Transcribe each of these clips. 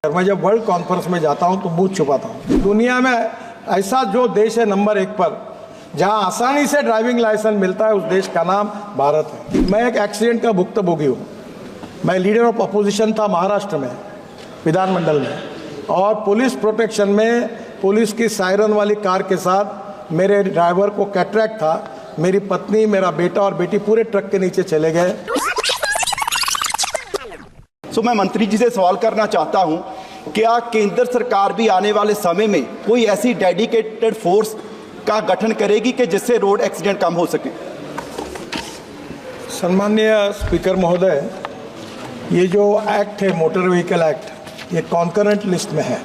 मैं जब world conference में जाता हूं तो बूथ छुपाता हूं। दुनिया में ऐसा जो देश है नंबर 1 पर जहां आसानी से ड्राइविंग लाइसेंस मिलता है, उस देश का नाम भारत है। मैं एक एक्सीडेंट का भुक्तभोगी हूं। मैं लीडर ऑफ अपोजिशन था महाराष्ट्र में, विधानमंडल में, और पुलिस प्रोटेक्शन में पुलिस की सायरन वाली कार के साथ मेरे ड्राइवर को कैटरैक्ट था। मेरी पत्नी, मेरा बेटा और बेटी पूरे ट्रक के नीचे चले गए। मैं मंत्री जी से सवाल करना चाहता हूं, क्या केंद्र सरकार भी आने वाले समय में कोई ऐसी डेडिकेटेड फोर्स का गठन करेगी कि जिससे रोड एक्सीडेंट कम हो सके? सम्माननीय स्पीकर महोदय, ये जो एक्ट है मोटर व्हीकल एक्ट, ये कॉन्करेंट लिस्ट में है।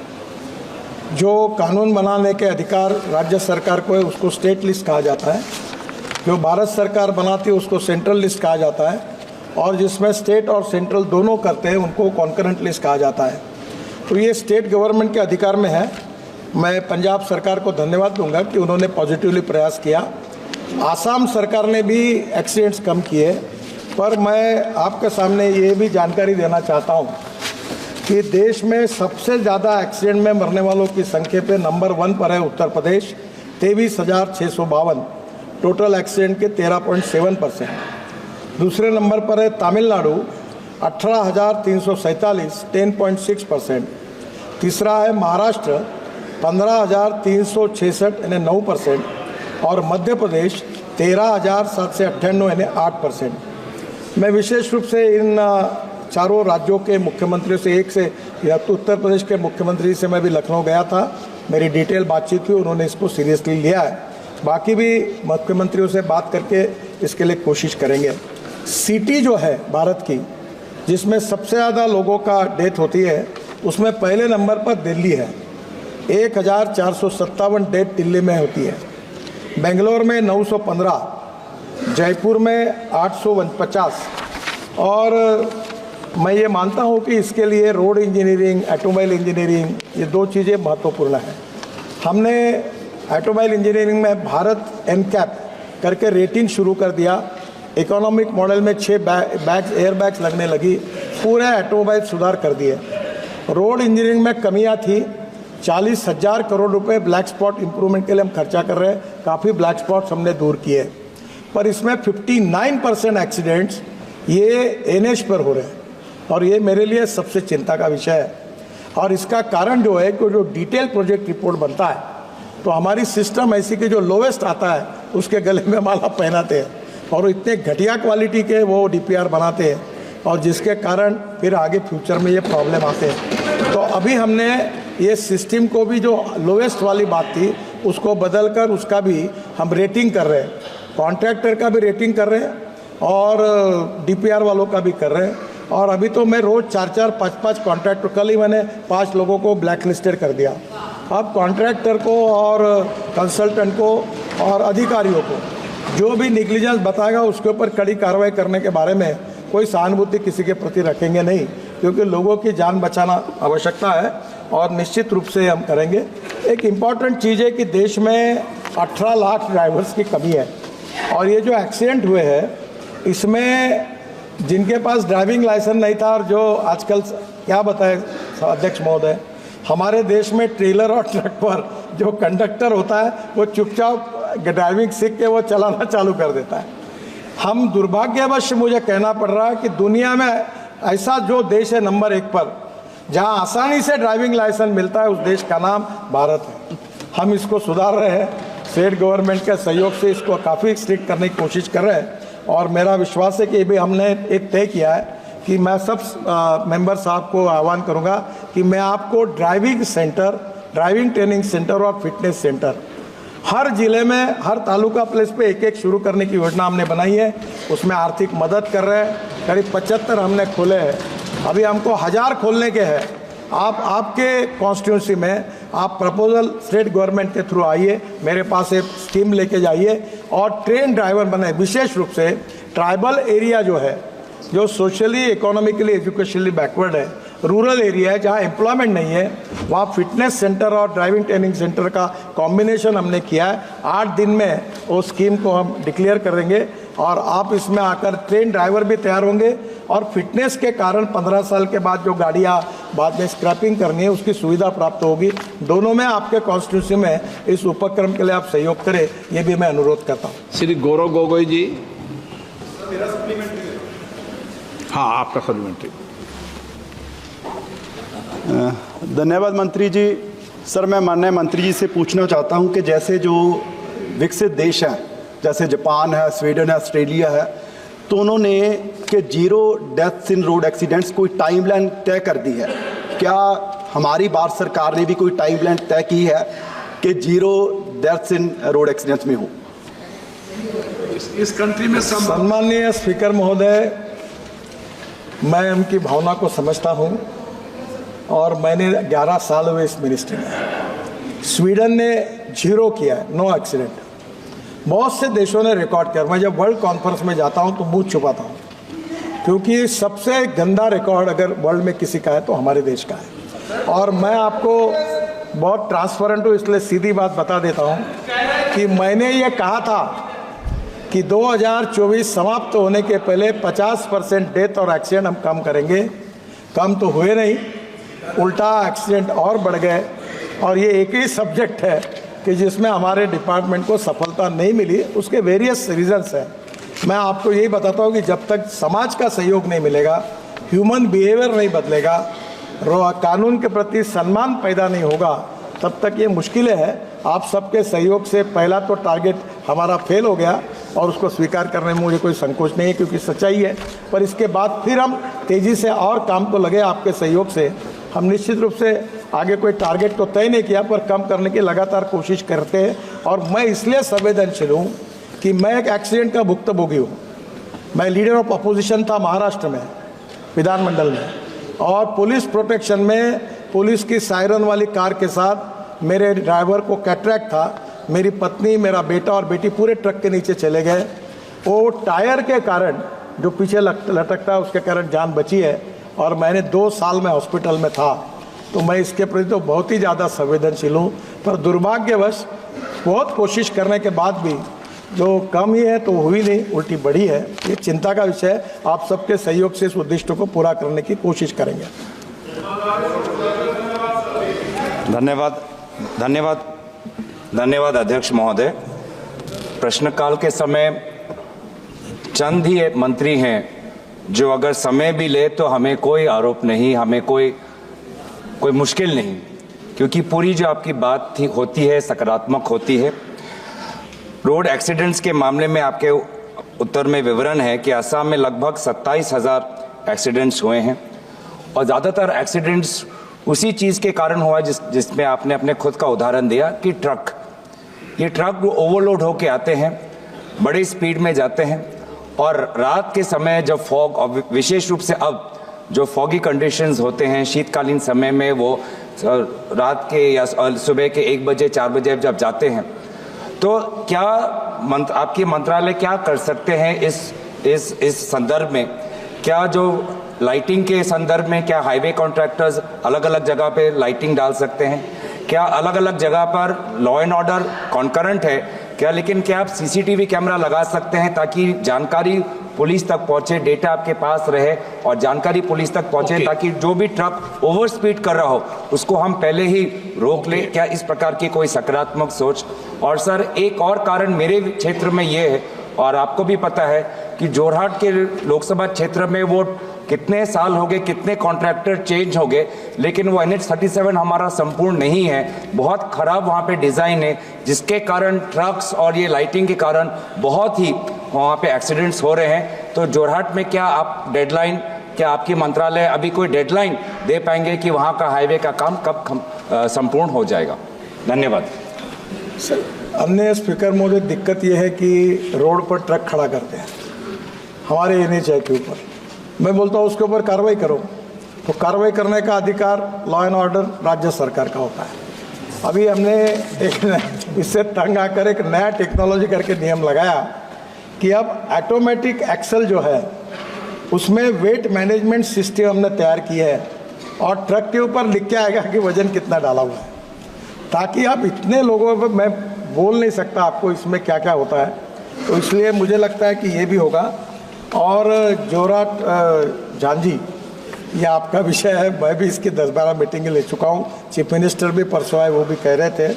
जो कानून बनाने के अधिकार राज्य सरकार को है उसको स्टेट लिस्ट कहा जाता है, जो भारत सरकार बनाती है उसको सेंट्रल लिस्ट कहा जाता है, और जिसमें स्टेट और सेंट्रल दोनों करते हैं उनको कॉन्करेंट लिस्ट कहा जाता है। तो ये स्टेट गवर्नमेंट के अधिकार में है। मैं पंजाब सरकार को धन्यवाद दूंगा कि उन्होंने पॉजिटिवली प्रयास किया। आसाम सरकार ने भी एक्सीडेंट्स कम किए, पर मैं आपके सामने ये भी जानकारी देना चाहता हूँ कि देश में सबसे ज़्यादा एक्सीडेंट में मरने वालों की संख्या पे नंबर 1 पर है उत्तर प्रदेश, 23,652, टोटल एक्सीडेंट के 13.7%। दूसरे नंबर पर है तमिलनाडु, 18,347, 10.6%। तीसरा है महाराष्ट्र, 15,366, यानी 9%, और मध्य प्रदेश 13,798, यानी 8%। मैं विशेष रूप से इन चारों राज्यों के मुख्यमंत्रियों से, एक से या तो उत्तर प्रदेश के मुख्यमंत्री से मैं भी लखनऊ गया था, मेरी डिटेल बातचीत हुई, उन्होंने इसको सीरियसली लिया है। बाकी भी मुख्यमंत्रियों से बात करके इसके लिए कोशिश करेंगे। सिटी जो है भारत की, जिसमें सबसे ज़्यादा लोगों का डेथ होती है, उसमें पहले नंबर पर दिल्ली है। 1,457 डेथ दिल्ली में होती है। बेंगलोर में 915, जयपुर में 849। और मैं ये मानता हूँ कि इसके लिए रोड इंजीनियरिंग, ऑटोमोबाइल इंजीनियरिंग, ये 2 चीज़ें महत्वपूर्ण हैं। हमने ऑटोमोबाइल इंजीनियरिंग में भारत एनकैप करके रेटिंग शुरू कर दिया। इकोनॉमिक मॉडल में 6 एयर बैग्स लगने लगी, पूरे ऑटोमोबाइल सुधार कर दिए। रोड इंजीनियरिंग में कमियां थी, 40,000 करोड़ रुपए ब्लैक स्पॉट इंप्रूवमेंट के लिए हम खर्चा कर रहे हैं। काफ़ी ब्लैक स्पॉट्स हमने दूर किए, पर इसमें 59% एक्सीडेंट्स ये एनएच पर हो रहे हैं, और ये मेरे लिए सबसे चिंता का विषय है। और इसका कारण जो है कि जो डिटेल प्रोजेक्ट रिपोर्ट बनता है तो हमारी सिस्टम ऐसी कि जो लोवेस्ट आता है उसके गले में माला पहनाते हैं, और इतने घटिया क्वालिटी के वो डीपीआर बनाते हैं, और जिसके कारण फिर आगे फ्यूचर में ये प्रॉब्लम आते हैं। तो अभी हमने ये सिस्टम को भी, जो लोवेस्ट वाली बात थी, उसको बदल कर उसका भी हम रेटिंग कर रहे हैं। कॉन्ट्रैक्टर का भी रेटिंग कर रहे हैं और डीपीआर वालों का भी कर रहे हैं। और अभी तो मैं रोज़ 4-4, 5-5 कॉन्ट्रैक्टर, कल ही मैंने 5 लोगों को ब्लैक लिस्टेड कर दिया। अब कॉन्ट्रैक्टर को और कंसल्टेंट को और अधिकारियों को जो भी निग्लिजेंस बताएगा उसके ऊपर कड़ी कार्रवाई करने के बारे में कोई सहानुभूति किसी के प्रति रखेंगे नहीं, क्योंकि लोगों की जान बचाना आवश्यकता है, और निश्चित रूप से हम करेंगे। एक इम्पॉर्टेंट चीज़ है कि देश में 18 लाख ड्राइवर्स की कमी है, और ये जो एक्सीडेंट हुए हैं इसमें जिनके पास ड्राइविंग लाइसेंस नहीं था, और जो आजकल क्या बताए अध्यक्ष महोदय, हमारे देश में ट्रेलर और ट्रक पर जो कंडक्टर होता है वो चुपचाप ड्राइविंग सीख के वो चलाना चालू कर देता है। हम दुर्भाग्यवश मुझे कहना पड़ रहा है कि दुनिया में ऐसा जो देश है नंबर 1 पर जहां आसानी से ड्राइविंग लाइसेंस मिलता है, उस देश का नाम भारत है। हम इसको सुधार रहे हैं, स्टेट गवर्नमेंट के सहयोग से इसको काफ़ी स्ट्रिक्ट करने की कोशिश कर रहे हैं। और मेरा विश्वास है कि भी हमने एक तय किया है कि मैं सब मेंबर साहब को आह्वान करूंगा कि मैं आपको driving centre, driving training centre और फिटनेस सेंटर हर जिले में, हर तालुका प्लेस पे एक शुरू करने की योजना हमने बनाई है। उसमें आर्थिक मदद कर रहे हैं। करीब 75 हमने खोले हैं, अभी हमको 1000 खोलने के हैं। आप आपके कॉन्स्टिट्यूंसी में आप प्रपोजल स्टेट गवर्नमेंट के थ्रू आइए, मेरे पास एक स्कीम लेके जाइए और ट्रेन ड्राइवर बने। विशेष रूप से ट्राइबल एरिया जो है, जो सोशली, इकोनॉमिकली, एजुकेशनली बैकवर्ड है, रूरल एरिया है, जहाँ एम्प्लॉयमेंट नहीं है, वहाँ फिटनेस सेंटर और ड्राइविंग ट्रेनिंग सेंटर का कॉम्बिनेशन हमने किया है। 8 दिन में वो स्कीम को हम डिक्लेयर करेंगे और आप इसमें आकर ट्रेन ड्राइवर भी तैयार होंगे और फिटनेस के कारण 15 साल के बाद जो गाड़ियाँ बाद में स्क्रैपिंग करनी है उसकी सुविधा प्राप्त होगी। दोनों में आपके कॉन्स्टिट्यूंसी में इस उपक्रम के लिए आप सहयोग करें, ये भी मैं अनुरोध करता हूँ। श्री गौरव गोगोई जी। हाँ, आपका सप्लीमेंट्री। धन्यवाद मंत्री जी। सर, मैं माननीय मंत्री जी से पूछना चाहता हूं कि जैसे जो विकसित देश हैं, जैसे जापान है, स्वीडन है, ऑस्ट्रेलिया है, तो उन्होंने कि 0 डेथ्स इन रोड एक्सीडेंट्स कोई टाइमलाइन तय कर दी है। क्या हमारी भारत सरकार ने भी कोई टाइमलाइन तय की है कि 0 डेथ्स इन रोड एक्सीडेंट्स में हो? इस कंट्री में सम्माननीय स्पीकर महोदय, मैं उनकी भावना को समझता हूं और मैंने 11 साल हुए इस मिनिस्ट्री में। स्वीडन ने 0 किया है, नो एक्सीडेंट। बहुत से देशों ने रिकॉर्ड किया। मैं जब वर्ल्ड कॉन्फ्रेंस में जाता हूं तो मुंह छुपाता हूं, क्योंकि सबसे गंदा रिकॉर्ड अगर वर्ल्ड में किसी का है तो हमारे देश का है। और मैं आपको बहुत ट्रांसपेरेंट हूँ, इसलिए सीधी बात बता देता हूँ कि मैंने ये कहा था कि 2024 समाप्त होने के पहले 50% डेथ और एक्सीडेंट हम कम करेंगे। कम तो हुए नहीं, उल्टा एक्सीडेंट और बढ़ गए। और ये एक ही सब्जेक्ट है कि जिसमें हमारे डिपार्टमेंट को सफलता नहीं मिली। उसके वेरियस रीजंस हैं। मैं आपको यही बताता हूँ कि जब तक समाज का सहयोग नहीं मिलेगा, ह्यूमन बिहेवियर नहीं बदलेगा, कानून के प्रति सम्मान पैदा नहीं होगा, तब तक ये मुश्किलें हैं। आप सबके सहयोग से पहला तो टारगेट हमारा फेल हो गया और उसको स्वीकार करने में मुझे कोई संकोच नहीं है, क्योंकि सच्चाई है। पर इसके बाद फिर हम तेज़ी से और काम तो लगे आपके सहयोग से। हम निश्चित रूप से आगे कोई टारगेट तो तय नहीं किया, पर कम करने की लगातार कोशिश करते हैं। और मैं इसलिए संवेदनशील हूँ कि मैं एक एक्सीडेंट का भुक्तभोगी हूँ। मैं लीडर ऑफ अपोजिशन था महाराष्ट्र में, विधानमंडल में, और पुलिस प्रोटेक्शन में पुलिस की सायरन वाली कार के साथ मेरे ड्राइवर को कैटरैक्ट था। मेरी पत्नी, मेरा बेटा और बेटी पूरे ट्रक के नीचे चले गए। वो टायर के कारण जो पीछे लटकता है उसके कारण जान बची है। और मैंने 2 साल में हॉस्पिटल में था। तो मैं इसके प्रति तो बहुत ही ज़्यादा संवेदनशील हूँ। पर दुर्भाग्यवश बहुत कोशिश करने के बाद भी जो कम ही है तो हुई नहीं, उल्टी बढ़ी है। ये चिंता का विषय है। आप सबके सहयोग से इस उद्देश्य को पूरा करने की कोशिश करेंगे। धन्यवाद अध्यक्ष महोदय। प्रश्नकाल के समय चंद ही मंत्री हैं जो अगर समय भी ले तो हमें कोई आरोप नहीं, हमें कोई मुश्किल नहीं, क्योंकि पूरी जो आपकी बात होती है सकारात्मक होती है। रोड एक्सीडेंट्स के मामले में आपके उत्तर में विवरण है कि असम में लगभग 27,000 एक्सीडेंट्स हुए हैं और ज़्यादातर एक्सीडेंट्स उसी चीज़ के कारण हुआ जिसमें आपने अपने खुद का उदाहरण दिया कि ये ट्रक ओवरलोड होके आते हैं, बड़ी स्पीड में जाते हैं और रात के समय जब फॉग, और विशेष रूप से अब जो फॉगी कंडीशंस होते हैं शीतकालीन समय में, वो रात के या सुबह के 1 बजे 4 बजे जब जाते हैं, तो क्या आपकी मंत्रालय क्या कर सकते हैं इस संदर्भ में? क्या जो लाइटिंग के संदर्भ में क्या हाईवे कॉन्ट्रैक्टर्स अलग अलग जगह पे लाइटिंग डाल सकते हैं? क्या अलग अलग जगह पर लॉ एंड ऑर्डर कॉन्करेंट है क्या, लेकिन क्या आप सीसीटीवी कैमरा लगा सकते हैं ताकि जानकारी पुलिस तक पहुंचे, डेटा आपके पास रहे और जानकारी पुलिस तक पहुंचे ताकि जो भी ट्रक ओवर स्पीड कर रहा हो उसको हम पहले ही रोक लें? क्या इस प्रकार की कोई सकारात्मक सोच? और सर, एक और कारण मेरे क्षेत्र में ये है और आपको भी पता है कि जोरहाट के लोकसभा क्षेत्र में वो कितने साल हो गए, कितने कॉन्ट्रैक्टर चेंज हो गए, लेकिन वो NH37 हमारा संपूर्ण नहीं है। बहुत खराब वहाँ पे डिज़ाइन है, जिसके कारण ट्रक्स और ये लाइटिंग के कारण बहुत ही वहाँ पे एक्सीडेंट्स हो रहे हैं। तो जोरहाट में क्या आप डेडलाइन, क्या आपकी मंत्रालय अभी कोई डेडलाइन दे पाएंगे कि वहाँ का हाईवे का काम कब संपूर्ण हो जाएगा? धन्यवाद सर। अन्य स्पीकर महोदय, दिक्कत यह है कि रोड पर ट्रक खड़ा करते हैं हमारे NH के ऊपर। मैं बोलता हूँ उसके ऊपर कार्रवाई करो, तो कार्रवाई करने का अधिकार लॉ एंड ऑर्डर राज्य सरकार का होता है। अभी हमने इससे तंग आकर एक नया टेक्नोलॉजी करके नियम लगाया कि अब ऑटोमेटिक एक्सल जो है उसमें वेट मैनेजमेंट सिस्टम हमने तैयार किया है और ट्रक के ऊपर लिख के आएगा कि वजन कितना डाला हुआ है, ताकि आप इतने लोगों पर, मैं बोल नहीं सकता आपको इसमें क्या क्या होता है, तो इसलिए मुझे लगता है कि ये भी होगा। और जोराट झांझी, ये आपका विषय है, मैं भी इसकी 10-12 मीटिंगें ले चुका हूँ, चीफ मिनिस्टर भी परसों आए, वो भी कह रहे थे।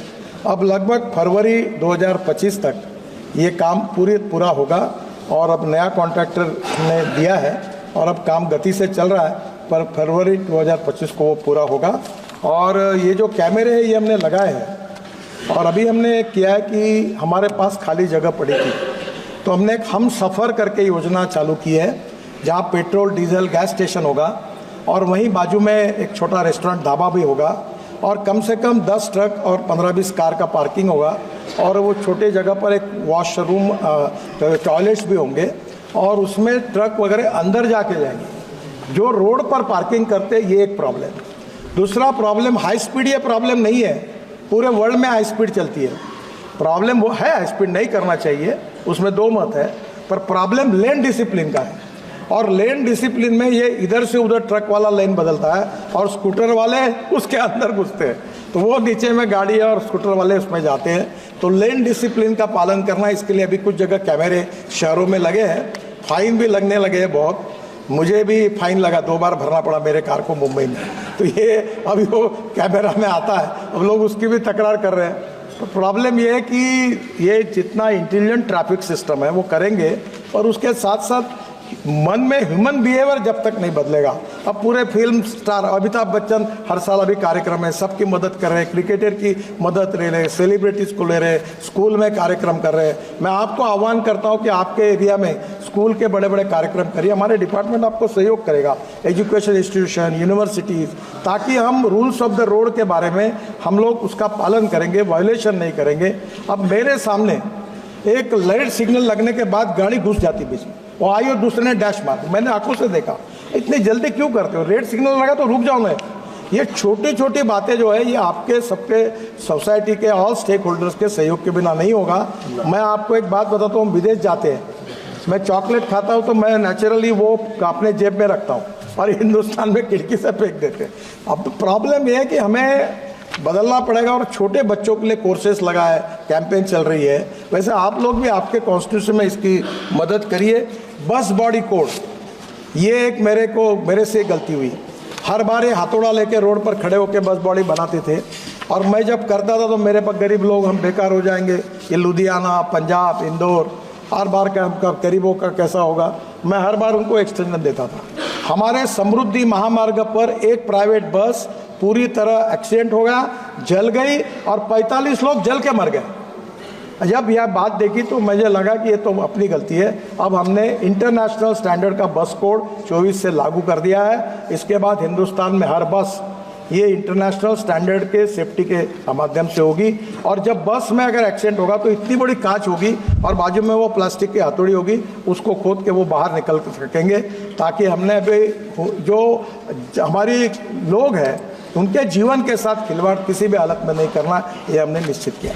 अब लगभग फरवरी 2025 तक ये काम पूरा होगा और अब नया कॉन्ट्रैक्टर ने दिया है और अब काम गति से चल रहा है, पर फरवरी 2025 को वो पूरा होगा। और ये जो कैमरे हैं ये हमने लगाए हैं और अभी हमने किया है कि हमारे पास खाली जगह पड़ी थी, तो हमने एक हम सफ़र करके योजना चालू की है, जहाँ पेट्रोल डीजल गैस स्टेशन होगा और वहीं बाजू में एक छोटा रेस्टोरेंट ढाबा भी होगा और कम से कम 10 ट्रक और 15-20 कार का पार्किंग होगा और वो छोटे जगह पर एक वॉशरूम टॉयलेट्स भी होंगे और उसमें ट्रक वगैरह अंदर जाके जाएंगे। जो रोड पर पार्किंग करते ये एक प्रॉब्लम। दूसरा प्रॉब्लम हाई स्पीड, ये प्रॉब्लम नहीं है, पूरे वर्ल्ड में हाई स्पीड चलती है। प्रॉब्लम वो है हाई स्पीड नहीं करना चाहिए, उसमें दो मत है, पर प्रॉब्लम लेन डिसिप्लिन का है। और लेन डिसिप्लिन में ये इधर से उधर ट्रक वाला लेन बदलता है और स्कूटर वाले उसके अंदर घुसते हैं, तो वो नीचे में गाड़ी और स्कूटर वाले उसमें जाते हैं। तो लेन डिसिप्लिन का पालन करना, इसके लिए अभी कुछ जगह कैमरे शहरों में लगे हैं, फाइन भी लगने लगे हैं बहुत। मुझे भी फाइन लगा, 2 बार भरना पड़ा मेरे कार को मुंबई में। तो ये अभी वो कैमरा में आता है, अब लोग उसकी भी तकरार कर रहे हैं। तो प्रॉब्लम ये है कि ये जितना इंटेलिजेंट ट्रैफिक सिस्टम है वो करेंगे और उसके साथ साथ मन में ह्यूमन बिहेवियर जब तक नहीं बदलेगा। अब पूरे फिल्म स्टार अमिताभ बच्चन हर साल अभी कार्यक्रम है, सबकी मदद कर रहे हैं, क्रिकेटर की मदद ले रहे, सेलिब्रिटीज़ को ले रहे, स्कूल में कार्यक्रम कर रहे हैं। मैं आपको आह्वान करता हूं कि आपके एरिया में स्कूल के बड़े बड़े कार्यक्रम करिए, हमारे डिपार्टमेंट आपको सहयोग करेगा, एजुकेशन इंस्टीट्यूशन, यूनिवर्सिटीज़, ताकि हम रूल्स ऑफ द रोड के बारे में हम लोग उसका पालन करेंगे, वायोलेशन नहीं करेंगे। अब मेरे सामने एक रेड सिग्नल लगने के बाद गाड़ी घुस जाती बीच में, वो आई और दूसरे ने डैश मार, मैंने आंखों से देखा। इतनी जल्दी क्यों करते हो? रेड सिग्नल लगा तो रुक जाओ ना। ये छोटी छोटी बातें जो है ये आपके सबके सोसाइटी के ऑल स्टेक होल्डर्स के सहयोग के बिना नहीं होगा। मैं आपको एक बात बताता हूँ, विदेश जाते हैं, मैं चॉकलेट खाता हूँ तो मैं नेचुरली वो अपने जेब में रखता हूँ और हिंदुस्तान में खिड़की से फेंक देते हैं। अब प्रॉब्लम ये है कि हमें बदलना पड़ेगा और छोटे बच्चों के लिए कोर्सेस लगा है, कैंपेन चल रही है। वैसे आप लोग भी आपके कॉन्स्टिट्यूशन में इसकी मदद करिए। बस बॉडी कोड, ये एक मेरे से गलती हुई। हर बार ये हथौड़ा लेके रोड पर खड़े होकर बस बॉडी बनाते थे और मैं जब करता था तो मेरे पर गरीब लोग, हम बेकार हो जाएंगे, ये लुधियाना, पंजाब, इंदौर, हर बार का गरीबों का कैसा होगा। मैं हर बार उनको एक्सटेंशन देता था। हमारे समृद्धि महामार्ग पर एक प्राइवेट बस पूरी तरह एक्सीडेंट हो गया, जल गई और 45 लोग जल के मर गए। जब यह बात देखी तो मुझे लगा कि ये तो अपनी गलती है। अब हमने इंटरनेशनल स्टैंडर्ड का बस कोड 24 से लागू कर दिया है। इसके बाद हिंदुस्तान में हर बस ये इंटरनेशनल स्टैंडर्ड के सेफ्टी के माध्यम से होगी। और जब बस में अगर एक्सीडेंट होगा तो इतनी बड़ी कांच होगी और बाजू में वो प्लास्टिक की हथौड़ी होगी, उसको खोद के वो बाहर निकल सकेंगे, ताकि हमने अभी जो हमारी लोग हैं उनके जीवन के साथ खिलवाड़ किसी भी हालत में नहीं करना, ये हमने निश्चित किया।